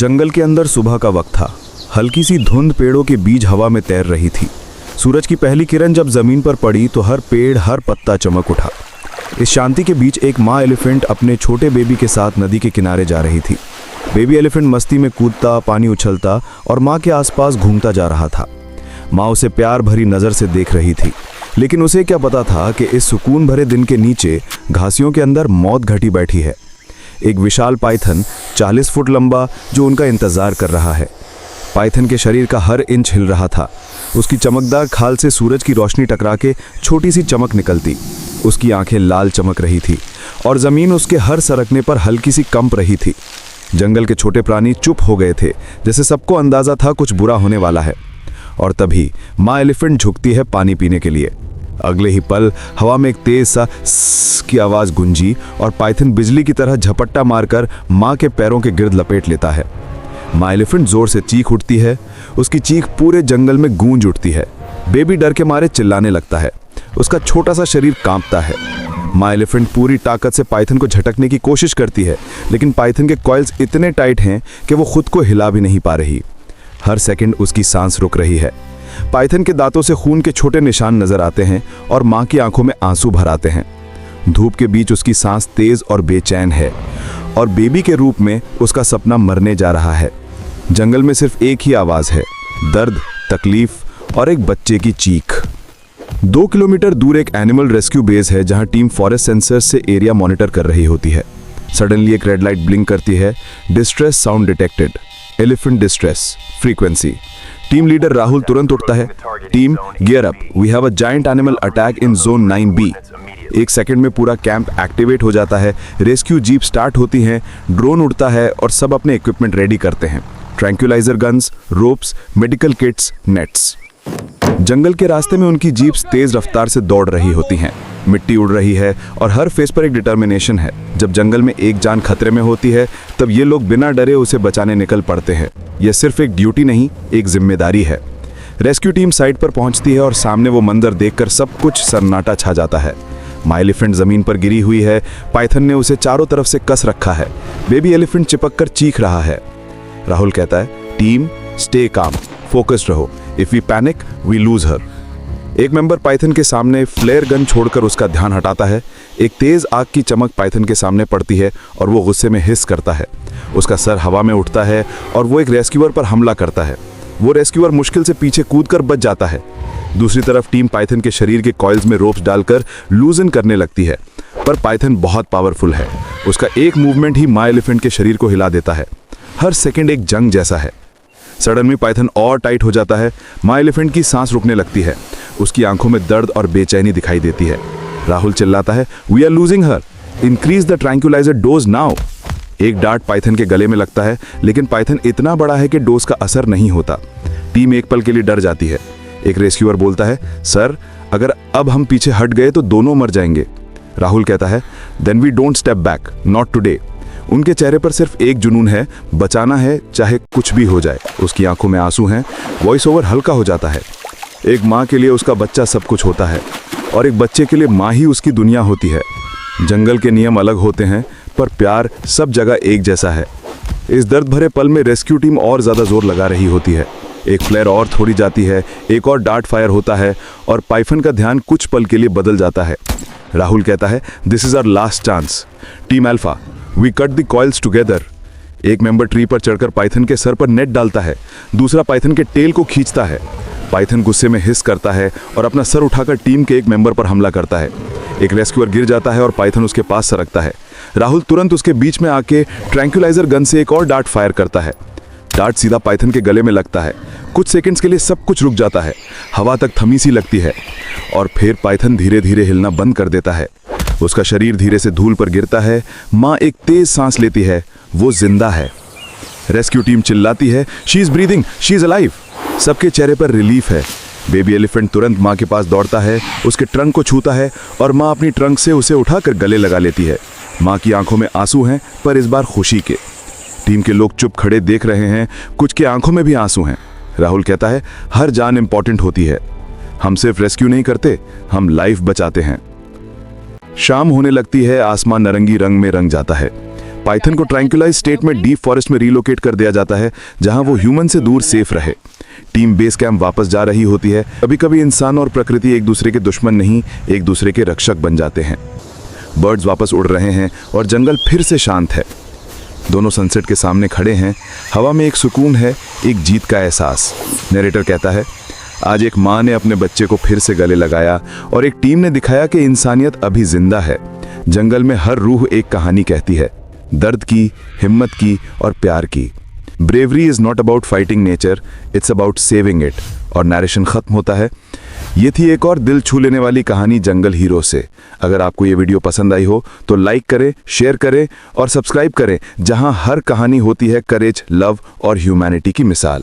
जंगल के अंदर सुबह का वक्त था। हल्की सी धुंध पेड़ों के बीच हवा में तैर रही थी। सूरज की पहली किरण जब जमीन पर पड़ी तो हर पेड़ हर पत्ता चमक उठा। इस शांति के बीच एक माँ एलिफेंट अपने छोटे बेबी के साथ नदी के किनारे जा रही थी। बेबी एलिफेंट मस्ती में कूदता, पानी उछलता और माँ के आसपास घूमता जा रहा था। माँ उसे प्यार भरी नज़र से देख रही थी, लेकिन उसे क्या पता था कि इस सुकून भरे दिन के नीचे घासियों के अंदर मौत घटी बैठी है। एक विशाल पाइथन 40 फुट लंबा जो उनका इंतजार कर रहा है। पाइथन के शरीर का हर इंच हिल रहा था। उसकी चमकदार खाल से सूरज की रोशनी टकरा के छोटी सी चमक निकलती। उसकी आंखें लाल चमक रही थी और ज़मीन उसके हर सरकने पर हल्की सी कंप रही थी। जंगल के छोटे प्राणी चुप हो गए थे, जैसे सबको अंदाज़ा था कुछ बुरा होने वाला है। और तभी माँ एलिफेंट झुकती है पानी पीने के लिए। अगले ही पल हवा में एक तेज सा स्स की आवाज़ गूंजी और पाइथन बिजली की तरह झपट्टा मारकर माँ के पैरों के गिर्द लपेट लेता है। माँ एलिफेंट जोर से चीख उठती है। उसकी चीख पूरे जंगल में गूंज उठती है। बेबी डर के मारे चिल्लाने लगता है। उसका छोटा सा शरीर कांपता है। माँ एलिफेंट पूरी ताकत से पाइथन को झटकने की कोशिश करती है, लेकिन पाइथन के कॉइल्स इतने टाइट हैं कि वो खुद को हिला भी नहीं पा रही। हर सेकंड उसकी सांस रुक रही है। पाइथन के दांतों से खून के छोटे निशान नजर आते हैं और माँ की आंखों में आंसू भर आते हैं। धूप के बीच उसकी सांस तेज और बेचैन है और बेबी के रूप में उसका सपना मरने जा रहा है। जंगल में सिर्फ एक ही आवाज है, दर्द, तकलीफ और एक बच्चे की चीख। 2 किलोमीटर दूर एक एनिमल रेस्क्यू बेस है जहां टीम फॉरेस्ट सेंसर्स से एरिया मॉनिटर कर रही होती है। सडनली एक रेड लाइट ब्लिंक करती है। Distress sound detected, elephant distress frequency. Team leader Rahul तुरंत उठता है। Team gear up, we have a giant animal attack in zone 9B। एक सेकंड में पूरा कैंप एक्टिवेट हो जाता है। रेस्क्यू जीप स्टार्ट होती हैं, ड्रोन उड़ता है और सब अपने इक्विपमेंट रेडी करते हैं। Tranquilliser guns, ropes, medical kits, nets. जंगल के रास्ते में उनकी जीप्स तेज रफ्तार से दौड़ रही होती हैं। मिट्टी उड़ रही है और हर फेस पर एक डिटर्मिनेशन है। जब जंगल में एक जान खतरे में होती है तब ये लोग बिना डरे उसे बचाने निकल पड़ते हैं। यह सिर्फ एक ड्यूटी नहीं, एक जिम्मेदारी है। रेस्क्यू टीम साइट पर पहुंचती है और सामने वो मंजर देखकर सब कुछ सन्नाटा छा जाता है। माँ एलिफेंट जमीन पर गिरी हुई है। पाइथन ने उसे चारों तरफ से कस रखा है। बेबी एलिफेंट चिपक कर चीख रहा है। राहुल कहता है, टीम स्टे काम, फोकस्ड रहो, if we panic we lose her. एक मेंबर पाइथन के सामने फ्लेयर गन छोड़कर उसका ध्यान हटाता है। एक तेज आग की चमक पाइथन के सामने पड़ती है और वो गुस्से में हिस करता है। उसका सर हवा में उठता है और वो एक रेस्क्यूअर पर हमला करता है। वो रेस्क्यूअर मुश्किल से पीछे कूदकर बच जाता है। दूसरी तरफ टीम पाइथन के शरीर के कॉइल्स में रोप्स डालकर लूजन करने लगती है, पर पाइथन बहुत पावरफुल है। उसका एक मूवमेंट ही माँ एलिफेंट के शरीर को हिला देता है। हर सेकंड एक जंग जैसा है। सडन में पाइथन और टाइट हो जाता है। माँ एलिफेंट की सांस रुकने लगती है। उसकी आंखों में दर्द और बेचैनी दिखाई देती है। राहुल चिल्लाता है, we are losing her, increase the tranquilizer dose now. एक डार्ट पाइथन के गले में लगता है, लेकिन पाइथन इतना बड़ा है कि डोज का असर नहीं होता। टीम एक पल के लिए डर जाती है। एक रेस्क्यूअर बोलता है, सर अगर अब हम पीछे हट गए तो दोनों मर जाएंगे। राहुल कहता है, then we don't step back, not today. उनके चेहरे पर सिर्फ एक जुनून है, बचाना है चाहे कुछ भी हो जाए। उसकी आंखों में आंसू हैं। वॉइस ओवर हल्का हो जाता है। एक माँ के लिए उसका बच्चा सब कुछ होता है और एक बच्चे के लिए माँ ही उसकी दुनिया होती है। जंगल के नियम अलग होते हैं, पर प्यार सब जगह एक जैसा है। इस दर्द भरे पल में रेस्क्यू टीम और ज़्यादा जोर लगा रही होती है। एक फ्लेयर और थोड़ी जाती है, एक और डार्ट फायर होता है और पाइथन का ध्यान कुछ पल के लिए बदल जाता है। राहुल कहता है, this is our last chance. Team alpha, we cut the coils together. एक मेंबर ट्री पर चढ़कर पाइथन के सर पर नेट डालता है। दूसरा पाइथन के टेल को खींचता है। पाइथन गुस्से में हिस करता है और अपना सर उठाकर टीम के एक मेंबर पर हमला करता है। एक रेस्क्यूअर गिर जाता है और पाइथन उसके पास सरकता है। राहुल तुरंत उसके बीच में आके ट्रैंक्विलाइजर गन से एक और डार्ट फायर करता है। डार्ट सीधा पाइथन के गले में लगता है। कुछ सेकंड्स के लिए सब कुछ रुक जाता है। हवा तक थमी सी लगती है और फिर पाइथन धीरे धीरे हिलना बंद कर देता है। उसका शरीर धीरे से धूल पर गिरता है। माँ एक तेज सांस लेती है। वो जिंदा है। रेस्क्यू टीम चिल्लाती है, she is breathing, she is alive. सबके चेहरे पर रिलीफ है। बेबी एलिफेंट तुरंत माँ के पास दौड़ता है, उसके ट्रंक को छूता है और माँ अपनी ट्रंक से उसे उठाकर गले लगा लेती है। माँ की आंखों में आंसू हैं, पर इस बार खुशी के। टीम के लोग चुप खड़े देख रहे हैं। कुछ के आंखों में भी आंसू हैं। राहुल कहता है, हर जान इंपॉर्टेंट होती है। हम सिर्फ रेस्क्यू नहीं करते, हम लाइफ बचाते हैं। शाम होने लगती है। आसमान नारंगी रंग में रंग जाता है। पाइथन को ट्रैंक्विलाइज स्टेट में डीप फॉरेस्ट में रिलोकेट कर दिया जाता है, जहां वो ह्यूमन से दूर सेफ रहे। टीम बेस कैंप वापस जा रही होती है। कभी कभी इंसान और प्रकृति एक दूसरे के दुश्मन नहीं, एक दूसरे के रक्षक बन जाते हैं। बर्ड्स वापस उड़ रहे हैं और जंगल फिर से शांत है। दोनों सनसेट के सामने खड़े हैं। हवा में एक सुकून है, एक जीत का एहसास। नरेटर कहता है, आज एक माँ ने अपने बच्चे को फिर से गले लगाया और एक टीम ने दिखाया कि इंसानियत अभी जिंदा है। जंगल में हर रूह एक कहानी कहती है, दर्द की, हिम्मत की और प्यार की। Bravery is not about fighting nature, it's about saving it. और नरेशन खत्म होता है। ये थी एक और दिल छू लेने वाली कहानी जंगल हीरो से। अगर आपको ये वीडियो पसंद आई हो तो लाइक करें, शेयर करें और सब्सक्राइब करें, जहां हर कहानी होती है करेज, लव और ह्यूमैनिटी की मिसाल।